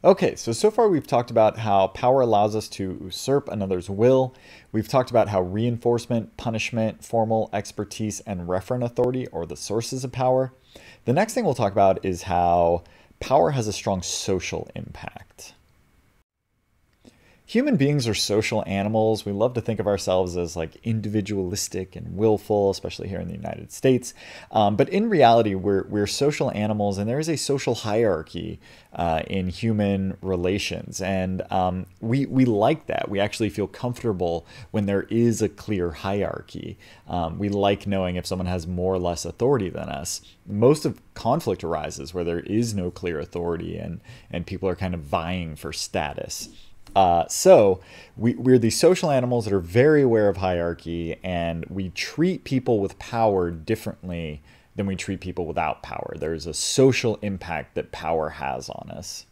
Okay, so far we've talked about how power allows us to usurp another's will. We've talked about how reinforcement, punishment, formal expertise, and referent authority are the sources of power. The next thing we'll talk about is how power has a strong social impact. Human beings are social animals. We love to think of ourselves as like individualistic and willful, especially here in the United States. But in reality, we're social animals, and there is a social hierarchy in human relations. And we like that. We actually feel comfortable when there is a clear hierarchy. We like knowing if someone has more or less authority than us. Most of conflict arises where there is no clear authority and people are kind of vying for status. So we're these social animals that are very aware of hierarchy, and we treat people with power differently than we treat people without power. There's a social impact that power has on us.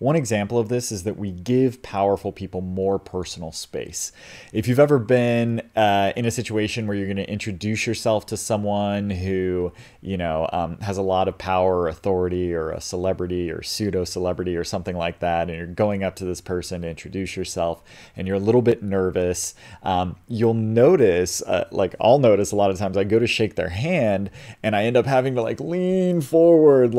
One example of this is that we give powerful people more personal space. If you've ever been in a situation where you're going to introduce yourself to someone who, has a lot of power or authority, or a celebrity or pseudo-celebrity or something like that, and you're going up to this person to introduce yourself, and you're a little bit nervous, you'll notice, I'll notice a lot of times I go to shake their hand, and I end up having to lean forward,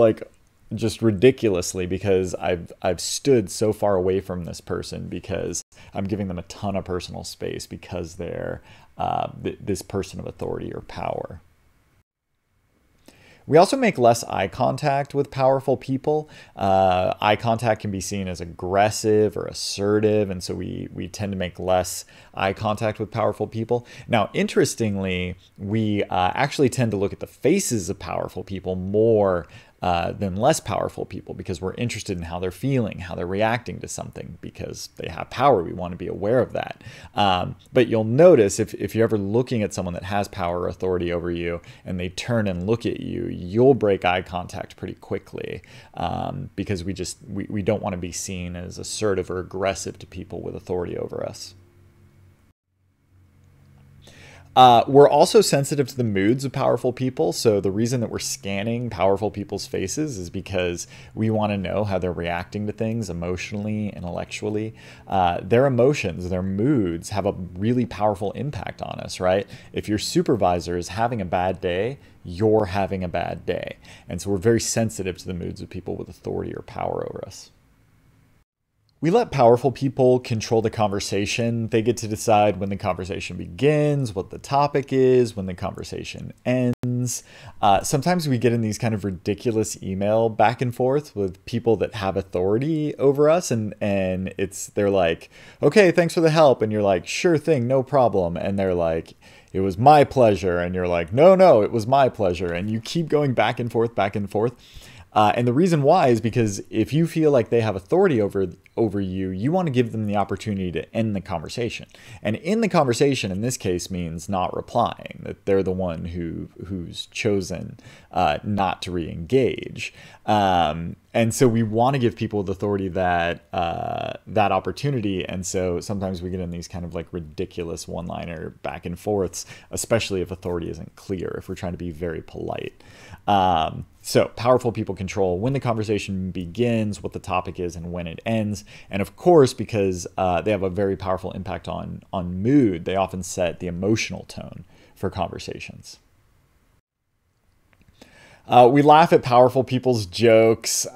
just ridiculously, because I've stood so far away from this person because I'm giving them a ton of personal space because they're this person of authority or power. We also make less eye contact with powerful people. Eye contact can be seen as aggressive or assertive, and so we tend to make less eye contact with powerful people. Now, interestingly, we actually tend to look at the faces of powerful people more than less powerful people, because we're interested in how they're feeling, how they're reacting to something, because they have power. We want to be aware of that. But you'll notice if you're ever looking at someone that has power or authority over you and they turn and look at you, you'll break eye contact pretty quickly, because we don't want to be seen as assertive or aggressive to people with authority over us. We're also sensitive to the moods of powerful people. So the reason that we're scanning powerful people's faces is because we want to know how they're reacting to things emotionally, intellectually. Their emotions, their moods have a really powerful impact on us, right? If your supervisor is having a bad day, you're having a bad day. And so we're very sensitive to the moods of people with authority or power over us. We let powerful people control the conversation. They get to decide when the conversation begins, what the topic is, when the conversation ends. Sometimes we get in these kind of ridiculous email back and forth with people that have authority over us, and they're like, okay, thanks for the help. And you're like, sure thing, no problem. And they're like, it was my pleasure. And you're like, no, it was my pleasure. And you keep going back and forth, back and forth. And the reason why is because if you feel like they have authority over you, you want to give them the opportunity to end the conversation. And in the conversation, in this case, means not replying, that they're the one who's chosen not to re-engage. And so we want to give people with authority that opportunity. And so sometimes we get in these kind of ridiculous one-liner back and forths, especially if authority isn't clear, if we're trying to be very polite. So powerful people control when the conversation begins, what the topic is, and when it ends. And of course, because they have a very powerful impact on mood, they often set the emotional tone for conversations. We laugh at powerful people's jokes. It's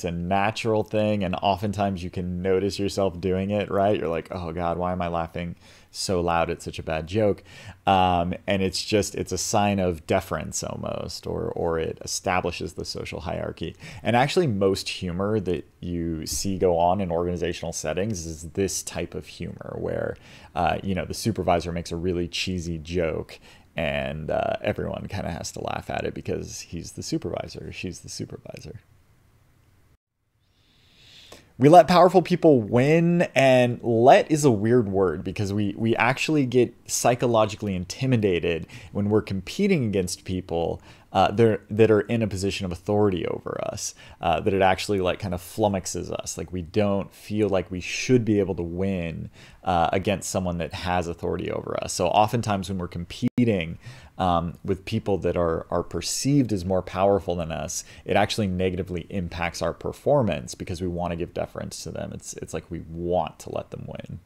a natural thing. And oftentimes you can notice yourself doing it, right? You're like, oh God, why am I laughing so loud at such a bad joke? And it's a sign of deference almost, or it establishes the social hierarchy. And actually most humor that you see go on in organizational settings is this type of humor where, the supervisor makes a really cheesy joke, and everyone kind of has to laugh at it because he's the supervisor, she's the supervisor. We let powerful people win, and let is a weird word because we actually get psychologically intimidated when we're competing against people that are in a position of authority over us, that it actually kind of flummoxes us. We don't feel like we should be able to win against someone that has authority over us. So oftentimes when we're competing with people that are perceived as more powerful than us, it actually negatively impacts our performance because we want to give deference to them. It's like we want to let them win.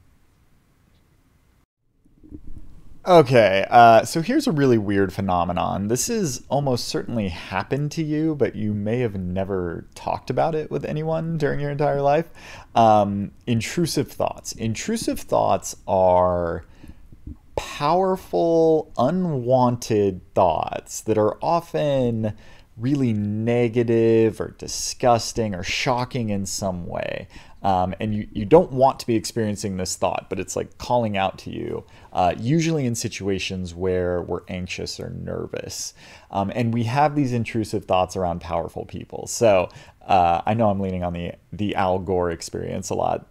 Okay, so here's a really weird phenomenon. This is almost certainly happened to you, but you may have never talked about it with anyone during your entire life. Intrusive thoughts. Intrusive thoughts are powerful, unwanted thoughts that are often really negative or disgusting or shocking in some way. And you don't want to be experiencing this thought, but it's like calling out to you, usually in situations where we're anxious or nervous. And we have these intrusive thoughts around powerful people. So I know I'm leaning on the Al Gore experience a lot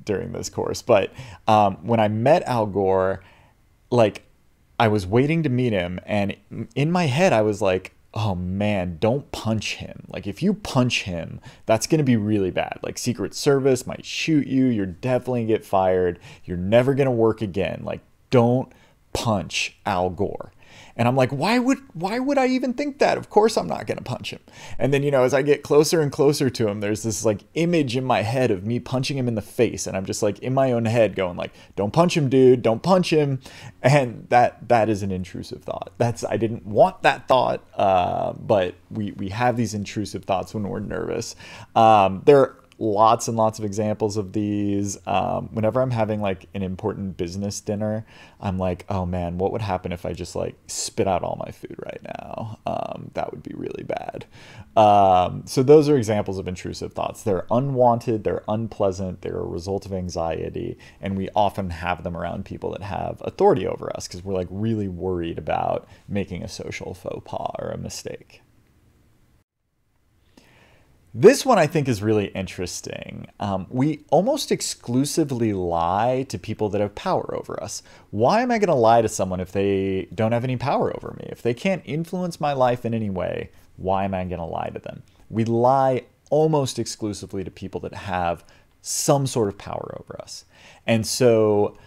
during this course, but when I met Al Gore, like I was waiting to meet him, and in my head I was like, oh man, don't punch him. Like if you punch him, that's going to be really bad. Like Secret Service might shoot you. You're definitely gonna get fired. You're never going to work again. Like don't punch Al Gore. And I'm like, why would I even think that? Of course I'm not going to punch him. And then, as I get closer and closer to him, there's this like image in my head of me punching him in the face. And I'm just like in my own head going like, don't punch him, dude, don't punch him. And that is an intrusive thought. I didn't want that thought, but we have these intrusive thoughts when we're nervous. There are lots and lots of examples of these. Whenever I'm having like an important business dinner, I'm like, oh man, what would happen if I just like spit out all my food right now? That would be really bad. So those are examples of intrusive thoughts. They're unwanted, they're unpleasant, they're a result of anxiety, and we often have them around people that have authority over us because we're like really worried about making a social faux pas or a mistake. This one I think is really interesting. We almost exclusively lie to people that have power over us. Why am I going to lie to someone if they don't have any power over me? If they can't influence my life in any way, why am I going to lie to them? We lie almost exclusively to people that have some sort of power over us. And so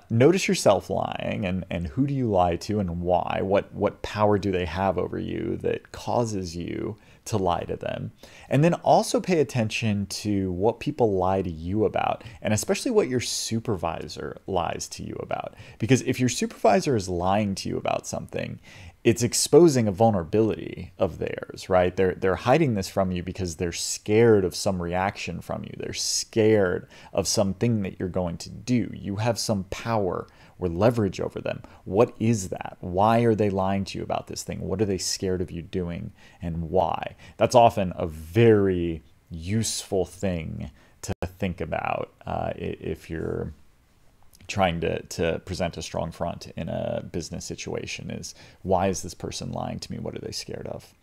notice yourself lying, and who do you lie to and why? What power do they have over you that causes you to lie to them? And then also pay attention to what people lie to you about, and especially what your supervisor lies to you about. Because if your supervisor is lying to you about something, it's exposing a vulnerability of theirs, right? They're hiding this from you because they're scared of some reaction from you. They're scared of something that you're going to do. You have some power or leverage over them. What is that? Why are they lying to you about this thing? What are they scared of you doing, and why? That's often a very useful thing to think about if you're trying to present a strong front in a business situation. Is why is this person lying to me? What are they scared of?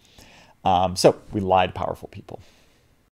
So we lie to powerful people.